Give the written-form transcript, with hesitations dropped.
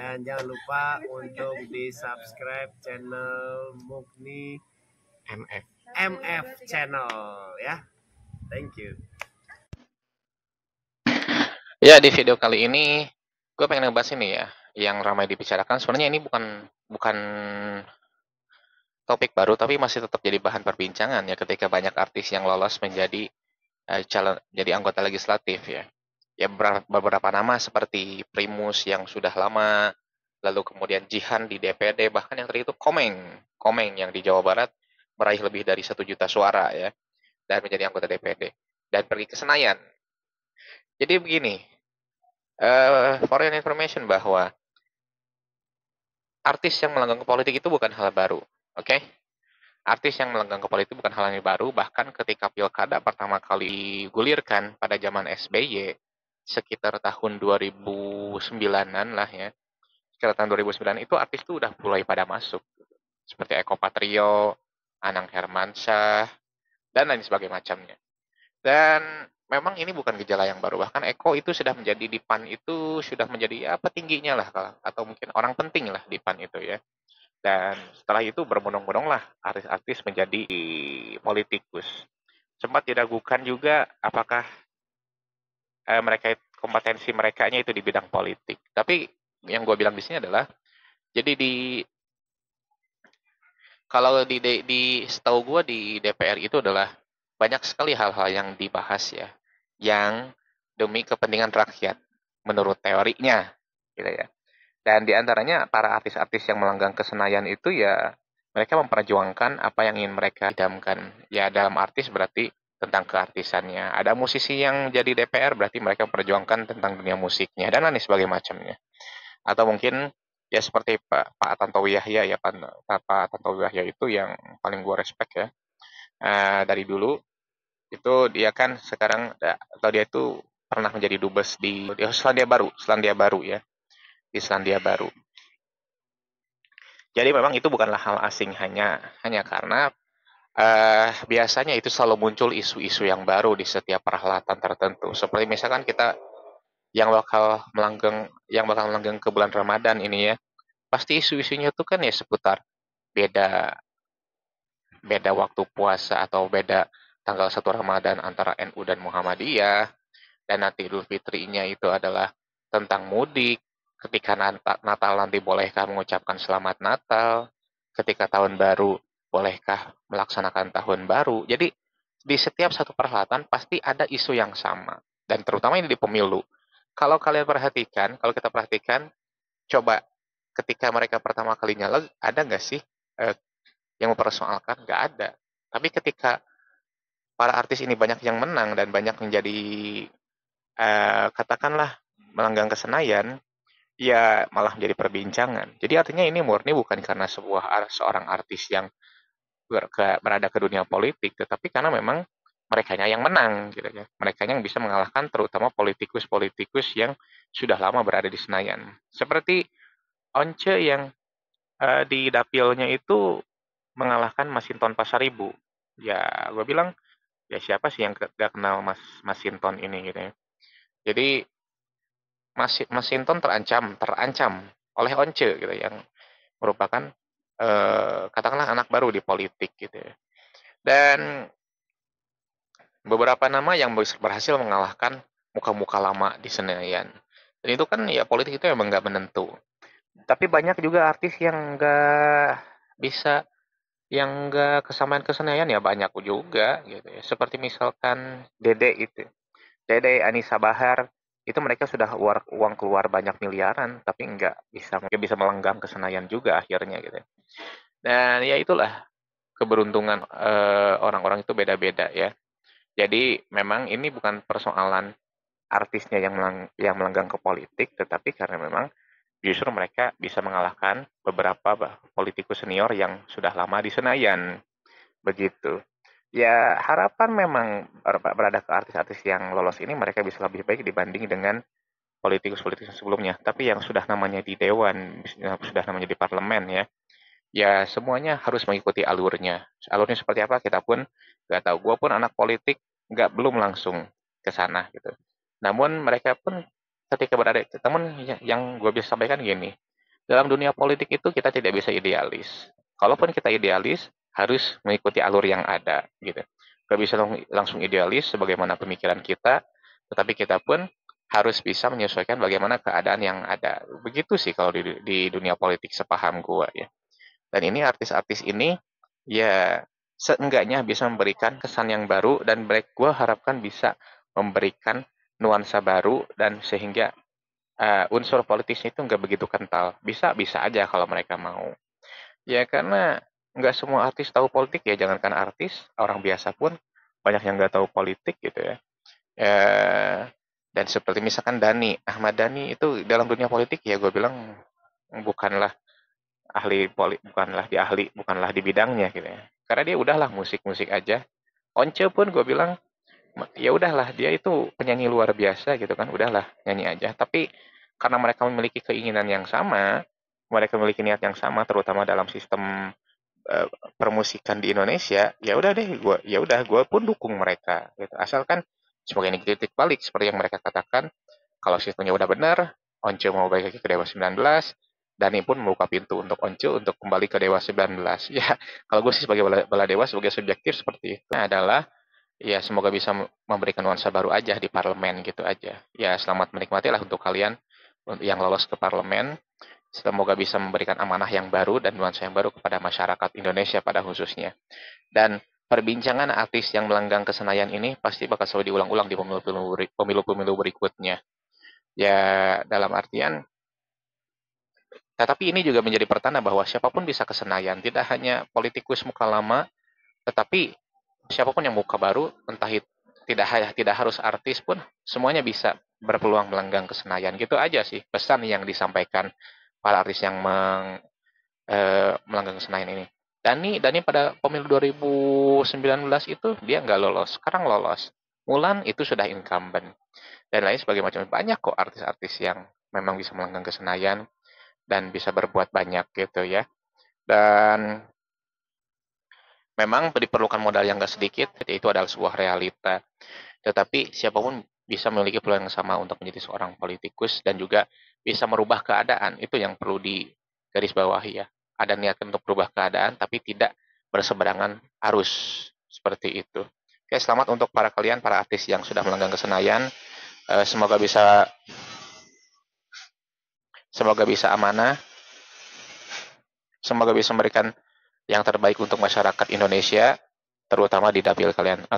Dan jangan lupa untuk di subscribe channel Mukni MF channel ya. Thank you. Ya, di video kali ini gue pengen ngebahas ini ya, yang ramai dibicarakan. Sebenarnya ini bukan topik baru, tapi masih tetap jadi bahan perbincangan ya ketika banyak artis yang lolos menjadi calon jadi anggota legislatif ya. Ya beberapa nama seperti Primus yang sudah lama, lalu kemudian Jihan di DPD, bahkan yang terakhir itu Komeng yang di Jawa Barat meraih lebih dari 1 juta suara ya, dan menjadi anggota DPD dan pergi ke Senayan. Jadi begini, for your information bahwa artis yang melanggang ke politik itu bukan hal baru, oke? Artis yang melanggang ke politik bukan hal yang baru, bahkan ketika pilkada pertama kali digulirkan pada zaman SBY, sekitar tahun 2009-an lah ya, sekitar tahun 2009 itu artis itu udah mulai pada masuk, seperti Eko Patrio, Anang Hermansyah, dan lain sebagainya macamnya. Dan memang ini bukan gejala yang baru, bahkan Eko itu sudah menjadi di PAN itu sudah menjadi ya petingginya lah, atau mungkin orang penting lah di PAN itu ya. Dan setelah itu berbondong-bondonglah artis-artis menjadi politikus. Sempat diragukan juga apakah mereka kompetensi mereka itu di bidang politik. Tapi yang gue bilang di sini adalah, jadi kalau di setahu gue di DPR itu adalah banyak sekali hal-hal yang dibahas ya, yang demi kepentingan rakyat menurut teorinya, gitu ya. Dan di antaranya para artis-artis yang melanggang ke Senayan itu ya mereka memperjuangkan apa yang ingin mereka idamkan. Ya dalam artis berarti tentang keartisannya. Ada musisi yang jadi DPR berarti mereka memperjuangkan tentang dunia musiknya dan lain sebagainya macamnya. Atau mungkin ya seperti Pak Tantowi Yahya ya, Pak Tantowi Yahya itu yang paling gue respect ya. Dari dulu itu dia kan sekarang atau dia itu pernah menjadi dubes di Selandia Baru ya, di Selandia Baru. Jadi memang itu bukanlah hal asing, hanya karena biasanya itu selalu muncul isu-isu yang baru di setiap perhelatan tertentu. Seperti misalkan kita yang bakal melanggang ke bulan Ramadan ini ya, pasti isu-isunya itu kan ya seputar beda beda waktu puasa atau beda tanggal 1 Ramadan antara NU dan Muhammadiyah, dan nanti Idul Fitrinya itu adalah tentang mudik, ketika Natal nanti bolehkah mengucapkan selamat Natal, ketika tahun baru bolehkah melaksanakan tahun baru. Jadi di setiap satu perhelatan pasti ada isu yang sama, dan terutama ini di pemilu. Kalau kita perhatikan, coba ketika mereka pertama kali nyalek, ada nggak sih eh, yang mempersoalkan? Nggak ada. Tapi ketika para artis ini banyak yang menang dan banyak menjadi katakanlah melanggang ke Senayan, ya malah menjadi perbincangan. Jadi artinya ini murni bukan karena seorang artis yang berada ke dunia politik, tetapi karena memang mereka yang menang, gitu ya. Mereka yang bisa mengalahkan terutama politikus-politikus yang sudah lama berada di Senayan. Seperti Once yang di dapilnya itu mengalahkan Masinton Pasaribu. Ya, gue bilang, ya siapa sih yang gak kenal Masinton ini gitu ya. Jadi Masinton terancam oleh Once gitu, yang merupakan katakanlah anak baru di politik gitu ya. Dan beberapa nama yang berhasil mengalahkan muka-muka lama di Senayan. Dan itu kan ya politik itu emang nggak menentu. Tapi banyak juga artis yang nggak bisa, yang nggak kesamaan ke Senayan ya banyak juga gitu ya. Seperti misalkan Dede Anissa Bahar, itu mereka sudah uang keluar banyak miliaran, tapi nggak bisa melenggang ke Senayan juga akhirnya gitu ya. Dan ya itulah keberuntungan orang-orang itu beda-beda ya. Jadi memang ini bukan persoalan artisnya yang melenggang ke politik, tetapi karena memang justru mereka bisa mengalahkan beberapa politikus senior yang sudah lama di Senayan. Begitu. Ya harapan memang berada ke artis-artis yang lolos ini mereka bisa lebih baik dibanding dengan politikus-politikus sebelumnya. Tapi yang sudah namanya di dewan, sudah namanya di parlemen ya, ya semuanya harus mengikuti alurnya. Alurnya seperti apa kita pun nggak tahu. Gue pun anak politik, belum langsung ke sana gitu. Namun mereka pun ketika berada, namun yang gue bisa sampaikan gini, dalam dunia politik itu kita tidak bisa idealis. Kalaupun kita idealis, harus mengikuti alur yang ada, gitu. Gak bisa langsung idealis sebagaimana pemikiran kita, tetapi kita pun harus bisa menyesuaikan bagaimana keadaan yang ada. Begitu sih kalau di dunia politik sepaham gua ya. Dan ini artis-artis ini ya seenggaknya bisa memberikan kesan yang baru dan gue harapkan bisa memberikan nuansa baru dan sehingga unsur politisnya itu nggak begitu kental. Bisa aja kalau mereka mau. Ya karena nggak semua artis tahu politik ya, jangankan artis, orang biasa pun banyak yang nggak tahu politik gitu ya. Dan seperti misalkan Ahmad Dhani itu dalam dunia politik ya gue bilang bukanlah bukanlah di bidangnya gitu ya. Karena dia udahlah musik-musik aja. Once pun gue bilang ya udahlah dia itu penyanyi luar biasa gitu kan, udahlah nyanyi aja. Tapi karena mereka memiliki keinginan yang sama, mereka memiliki niat yang sama terutama dalam sistem eh, permusikan di Indonesia, ya udah gue pun dukung mereka gitu. Asalkan sebagai ini kritik balik seperti yang mereka katakan, kalau sistemnya udah benar, Once mau balik lagi ke Dewa 19, Dani pun membuka pintu untuk Once untuk kembali ke Dewa 19. Ya, kalau gue sih sebagai bala dewa, sebagai subjektif seperti itu adalah, ya semoga bisa memberikan nuansa baru aja di parlemen gitu aja. Ya, selamat menikmati lah untuk kalian yang lolos ke parlemen. Semoga bisa memberikan amanah yang baru dan nuansa yang baru kepada masyarakat Indonesia pada khususnya. Dan perbincangan artis yang melanggang ke Senayan ini pasti bakal selalu diulang-ulang di pemilu-pemilu berikutnya. Ya, dalam artian, tetapi ini juga menjadi pertanda bahwa siapapun bisa ke Senayan, tidak hanya politikus muka lama, tetapi siapapun yang muka baru, entah itu tidak harus artis pun, semuanya bisa berpeluang melanggang ke Senayan. Gitu aja sih pesan yang disampaikan para artis yang melanggang ke Senayan ini. Dani pada pemilu 2019 itu dia nggak lolos, sekarang lolos. Mulan itu sudah incumbent. Dan lain sebagainya macam. Banyak kok artis-artis yang memang bisa melanggang ke Senayan dan bisa berbuat banyak gitu ya. Dan memang diperlukan modal yang nggak sedikit, itu adalah sebuah realita. Tetapi siapapun bisa memiliki peluang yang sama untuk menjadi seorang politikus dan juga bisa merubah keadaan. Itu yang perlu digarisbawahi ya. Ada niat untuk berubah keadaan, tapi tidak berseberangan arus. Seperti itu. Oke, selamat untuk para artis yang sudah melanggang ke Senayan. Semoga bisa amanah. Semoga bisa memberikan yang terbaik untuk masyarakat Indonesia, terutama di dapil kalian.